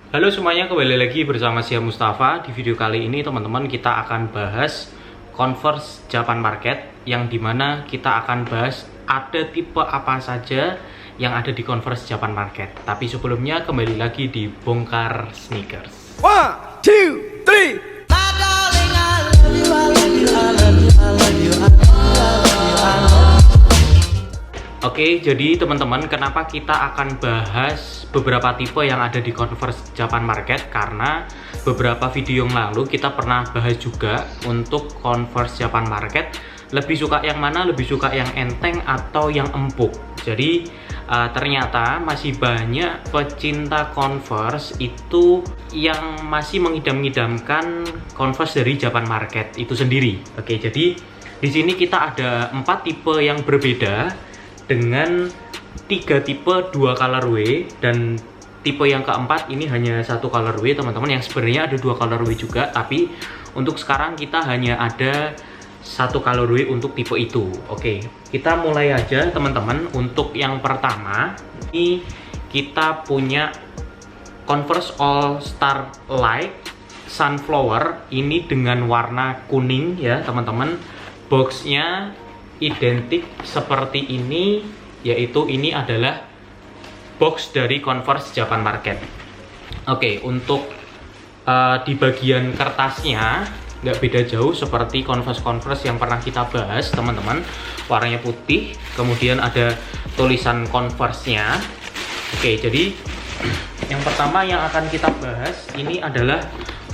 Halo semuanya, kembali lagi bersama saya Mustafa. Di video kali ini teman-teman kita akan bahas Converse Japan Market, yang dimana kita akan bahas ada tipe apa saja yang ada di Converse Japan Market. Tapi sebelumnya kembali lagi di Bongkar Sneakers. 1, 2, 3. Oke, jadi teman-teman, kenapa kita akan bahas beberapa tipe yang ada di Converse Japan Market? Karena beberapa video yang lalu kita pernah bahas juga untuk Converse Japan Market. Lebih suka yang mana? Lebih suka yang enteng atau yang empuk? Jadi ternyata masih banyak pecinta Converse itu yang masih mengidam-idamkan Converse dari Japan Market itu sendiri. Oke, jadi di sini kita ada 4 tipe yang berbeda dengan 3 tipe 2 colorway, dan tipe yang keempat ini hanya 1 colorway teman-teman, yang sebenarnya ada 2 colorway juga, tapi untuk sekarang kita hanya ada 1 colorway untuk tipe itu. Oke, kita mulai aja teman-teman. Untuk yang pertama ini kita punya Converse All Star Light Sunflower, ini dengan warna kuning ya teman-teman. Boxnya identik seperti ini, yaitu ini adalah box dari Converse Japan Market. Oke, untuk di bagian kertasnya nggak beda jauh seperti Converse yang pernah kita bahas teman-teman. Warnanya putih, kemudian ada tulisan Converse-nya. Oke, jadi yang pertama yang akan kita bahas ini adalah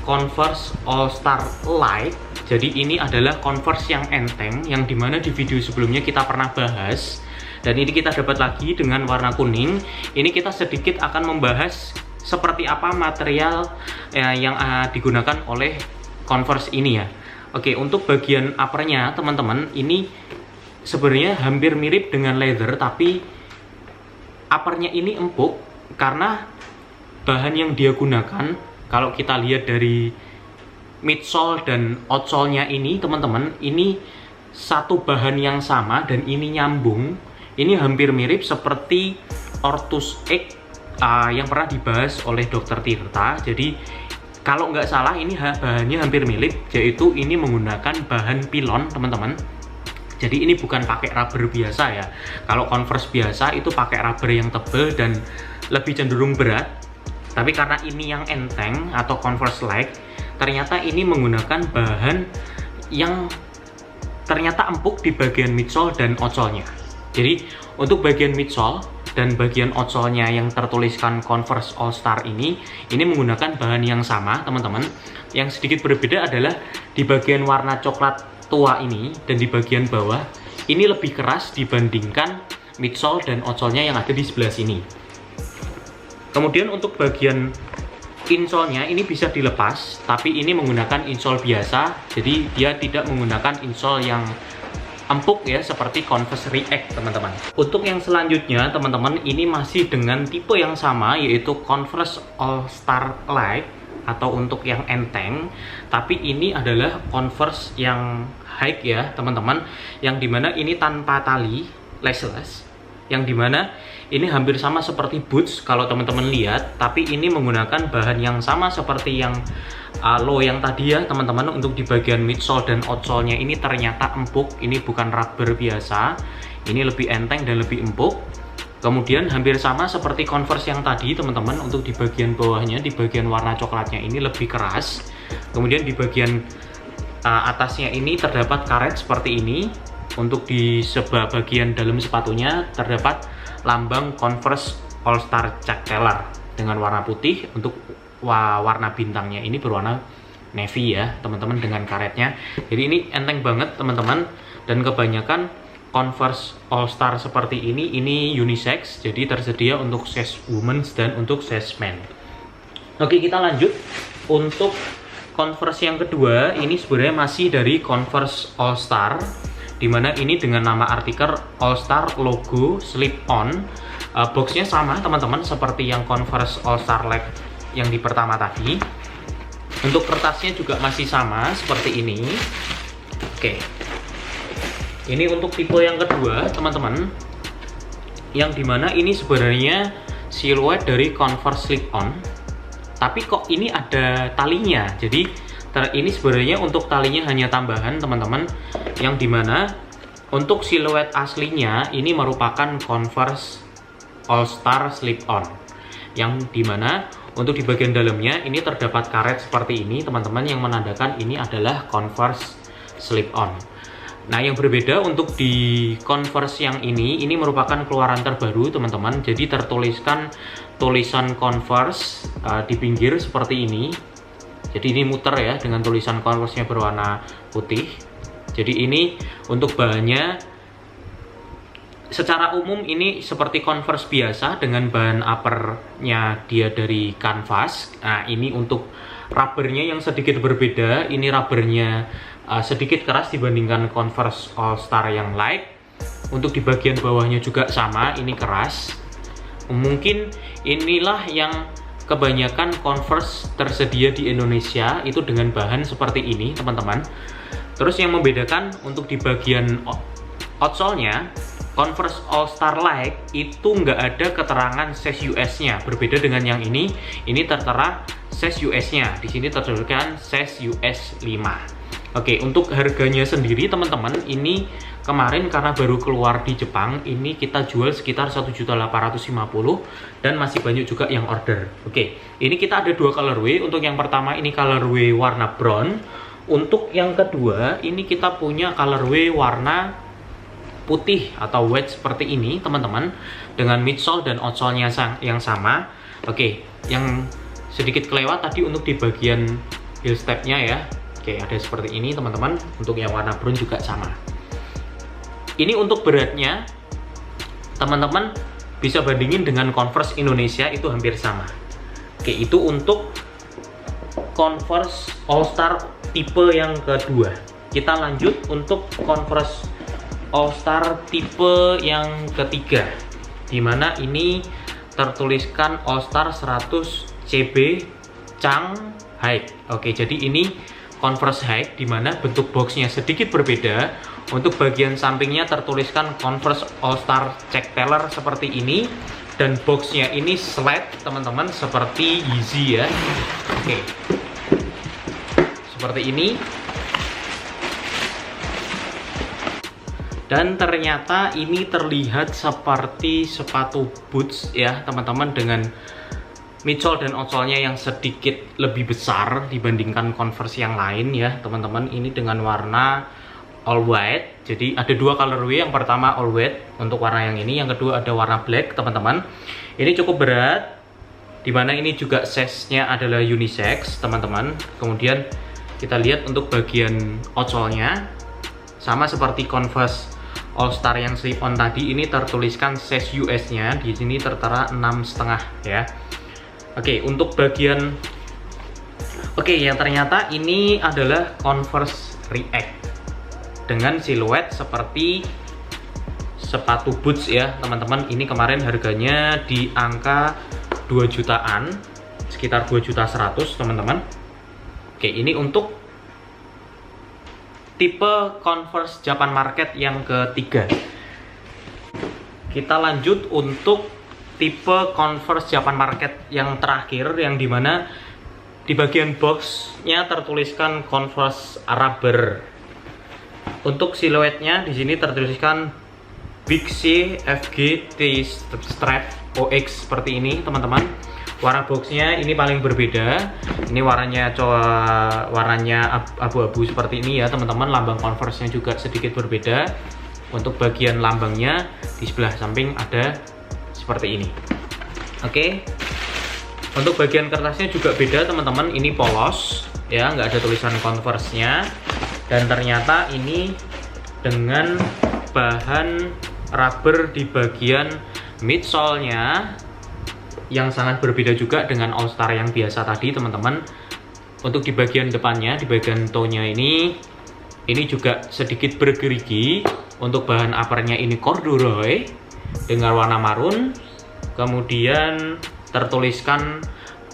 Converse All Star Light. Jadi ini adalah Converse yang enteng, yang dimana di video sebelumnya kita pernah bahas, dan ini kita dapat lagi dengan warna kuning. Ini kita sedikit akan membahas seperti apa material yang digunakan oleh Converse ini ya. Oke, untuk bagian uppernya teman-teman, ini sebenarnya hampir mirip dengan leather, tapi uppernya ini empuk karena bahan yang dia gunakan. Kalau kita lihat dari midsole dan outsole-nya ini teman-teman, ini satu bahan yang sama dan ini nyambung. Ini hampir mirip seperti Ortus X yang pernah dibahas oleh Dr. Tirta. Jadi kalau nggak salah ini bahannya hampir mirip, yaitu ini menggunakan bahan pilon teman-teman. Jadi ini bukan pakai rubber biasa ya. Kalau Converse biasa itu pakai rubber yang tebal dan lebih cenderung berat. Tapi karena ini yang enteng atau Converse Light, ternyata ini menggunakan bahan yang ternyata empuk di bagian midsole dan outsole-nya. Jadi untuk bagian midsole dan bagian outsole-nya yang tertuliskan Converse All Star ini menggunakan bahan yang sama teman-teman. Yang sedikit berbeda adalah di bagian warna coklat tua ini, dan di bagian bawah ini lebih keras dibandingkan midsole dan outsole-nya yang ada di sebelah sini. Kemudian untuk bagian insole-nya ini bisa dilepas, tapi ini menggunakan insole biasa, jadi dia tidak menggunakan insole yang empuk ya seperti Converse React teman-teman. Untuk yang selanjutnya teman-teman, ini masih dengan tipe yang sama, yaitu Converse All Star Light atau untuk yang enteng, tapi ini adalah Converse yang high ya teman-teman, yang dimana ini tanpa tali, laceless, yang dimana ini hampir sama seperti boots kalau teman-teman lihat, tapi ini menggunakan bahan yang sama seperti yang low yang tadi ya teman-teman. Untuk di bagian midsole dan outsole-nya ini ternyata empuk, ini bukan rubber biasa, ini lebih enteng dan lebih empuk. Kemudian hampir sama seperti Converse yang tadi teman-teman, untuk di bagian bawahnya, di bagian warna coklatnya ini lebih keras. Kemudian di bagian atasnya ini terdapat karet seperti ini. Untuk di sebelah bagian dalam sepatunya terdapat lambang Converse All Star Chuck Taylor dengan warna putih. Untuk warna bintangnya ini berwarna navy ya teman-teman dengan karetnya. Jadi ini enteng banget teman-teman, dan kebanyakan Converse All Star seperti ini unisex, jadi tersedia untuk size women dan untuk size men. Oke, kita lanjut. Untuk Converse yang kedua ini sebenarnya masih dari Converse All Star, dimana ini dengan nama artikel All Star logo slip on. Boxnya sama teman-teman seperti yang Converse All Star Light yang di pertama tadi. Untuk kertasnya juga masih sama seperti ini. Oke, ini untuk tipe yang kedua teman-teman, yang dimana ini sebenarnya siluet dari Converse slip on, tapi kok ini ada talinya. Jadi ini sebenarnya untuk talinya hanya tambahan teman-teman, yang dimana untuk siluet aslinya ini merupakan Converse All Star Slip-On, yang dimana untuk di bagian dalamnya ini terdapat karet seperti ini teman-teman, yang menandakan ini adalah Converse Slip-On. Nah, yang berbeda untuk di Converse yang ini merupakan keluaran terbaru teman-teman. Jadi tertuliskan tulisan Converse di pinggir seperti ini. Jadi ini muter ya, dengan tulisan Converse-nya berwarna putih. Jadi ini untuk bahannya secara umum ini seperti Converse biasa dengan bahan uppernya dia dari kanvas. Nah, ini untuk rubbernya yang sedikit berbeda. Ini rubbernya sedikit keras dibandingkan Converse All Star yang light. Untuk di bagian bawahnya juga sama, ini keras. Mungkin inilah yang kebanyakan Converse tersedia di Indonesia itu dengan bahan seperti ini teman-teman. Terus yang membedakan untuk di bagian outsole-nya, Converse All Star Light itu nggak ada keterangan size US-nya. Berbeda dengan yang ini tertera size US-nya. Di sini tertuliskan size US 5. Oke, untuk harganya sendiri teman-teman, ini kemarin karena baru keluar di Jepang, ini kita jual sekitar 1.850.000 dan masih banyak juga yang order. Oke, ini kita ada dua colorway. Untuk yang pertama ini colorway warna brown. Untuk yang kedua ini kita punya colorway warna putih atau white seperti ini teman-teman, dengan midsole dan outsole-nya yang sama. Oke, yang sedikit kelewat tadi untuk di bagian heel step-nya ya. Oke, ada seperti ini teman-teman. Untuk yang warna brown juga sama. Ini untuk beratnya teman-teman bisa bandingin dengan Converse Indonesia, itu hampir sama. Oke, itu untuk Converse All Star tipe yang kedua. Kita lanjut untuk Converse All Star tipe yang ketiga, dimana ini tertuliskan All Star 100 CB Shanghai. Oke, jadi ini Converse High, dimana bentuk boxnya sedikit berbeda. Untuk bagian sampingnya tertuliskan Converse All Star Check Teller seperti ini, dan boxnya ini slide teman-teman, seperti Yeezy ya. Oke, seperti ini. Dan ternyata ini terlihat seperti sepatu boots ya teman-teman, dengan midsole dan outsole-nya yang sedikit lebih besar dibandingkan Converse yang lain ya teman-teman. Ini dengan warna all white. Jadi ada dua colorway. Yang pertama all white untuk warna yang ini, yang kedua ada warna black teman-teman. Ini cukup berat, dimana ini juga size-nya adalah unisex teman-teman. Kemudian kita lihat untuk bagian outsole-nya sama seperti Converse All Star yang slip-on tadi, ini tertuliskan size US-nya. Di sini tertera 6,5 ya. Oke, untuk bagian yang ternyata ini adalah Converse React dengan siluet seperti sepatu boots ya teman-teman. Ini kemarin harganya di angka 2 jutaan, sekitar 2.100.000 teman-teman. Oke, ini untuk tipe Converse Japan Market yang ketiga. Kita lanjut untuk tipe Converse Japan Market yang terakhir, yang dimana di bagian boxnya tertuliskan Converse rubber. Untuk siluetnya di sini tertuliskan Big C FG T Strap OX seperti ini teman-teman. Warna boxnya ini paling berbeda. Ini warnanya abu-abu seperti ini ya teman-teman. Lambang Converse-nya juga sedikit berbeda. Untuk bagian lambangnya di sebelah samping ada seperti ini. Oke, untuk bagian kertasnya juga beda teman-teman. Ini polos ya, nggak ada tulisan Converse-nya, dan ternyata ini dengan bahan rubber di bagian midsole-nya yang sangat berbeda juga dengan All Star yang biasa tadi teman-teman. Untuk di bagian depannya, di bagian toe-nya ini juga sedikit bergerigi. Untuk bahan uppernya ini corduroy dengan warna marun. Kemudian tertuliskan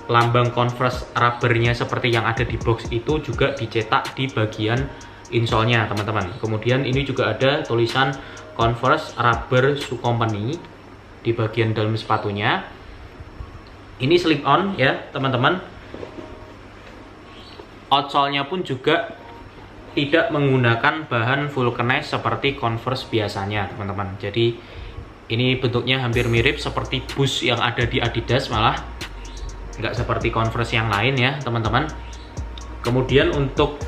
lambang Converse rubbernya seperti yang ada di box itu juga dicetak di bagian insole-nya teman-teman. Kemudian ini juga ada tulisan Converse Rubber Shoe Company di bagian dalam sepatunya. Ini slip on ya teman-teman. Outsole-nya pun juga tidak menggunakan bahan vulcanize seperti Converse biasanya, teman-teman. Jadi ini bentuknya hampir mirip seperti Boost yang ada di Adidas, malah nggak seperti Converse yang lain ya, teman-teman. Kemudian untuk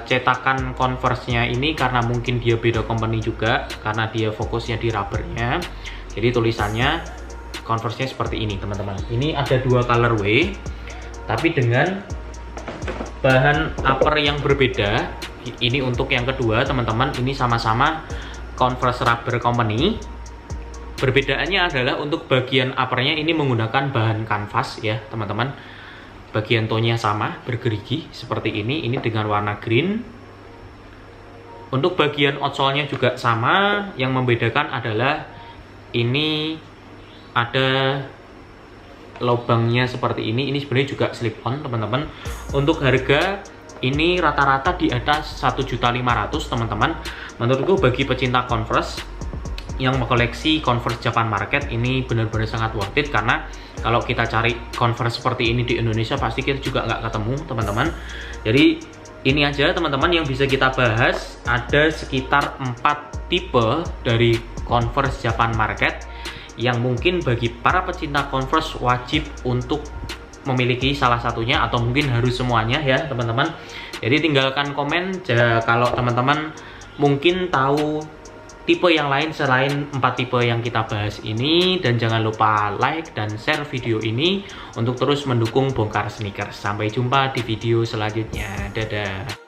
cetakan Converse-nya ini karena mungkin dia beda company juga, karena dia fokusnya di rubbernya. Jadi tulisannya Converse-nya seperti ini, teman-teman. Ini ada dua colorway, tapi dengan bahan upper yang berbeda. Ini untuk yang kedua, teman-teman. Ini sama-sama Converse rubber company. Perbedaannya adalah untuk bagian uppernya ini menggunakan bahan kanvas ya, teman-teman. Bagian tone-nya sama, bergerigi seperti ini. Ini dengan warna green. Untuk bagian outsole-nya juga sama. Yang membedakan adalah ini ada lubangnya seperti ini. Ini sebenarnya juga slip on, teman-teman. Untuk harga ini rata-rata di atas 1.500.000, teman-teman. Menurutku bagi pecinta Converse yang mengkoleksi Converse Japan Market ini benar-benar sangat worth it, karena kalau kita cari Converse seperti ini di Indonesia pasti kita juga nggak ketemu, teman-teman. Jadi ini aja, teman-teman, yang bisa kita bahas. Ada sekitar 4 tipe dari Converse Japan Market yang mungkin bagi para pecinta Converse wajib untuk memiliki salah satunya, atau mungkin harus semuanya ya, teman-teman. Jadi tinggalkan komen kalau teman-teman mungkin tahu tipe yang lain selain 4 tipe yang kita bahas ini. Dan jangan lupa like dan share video ini untuk terus mendukung Bongkar Sneakers. Sampai jumpa di video selanjutnya. Dadah.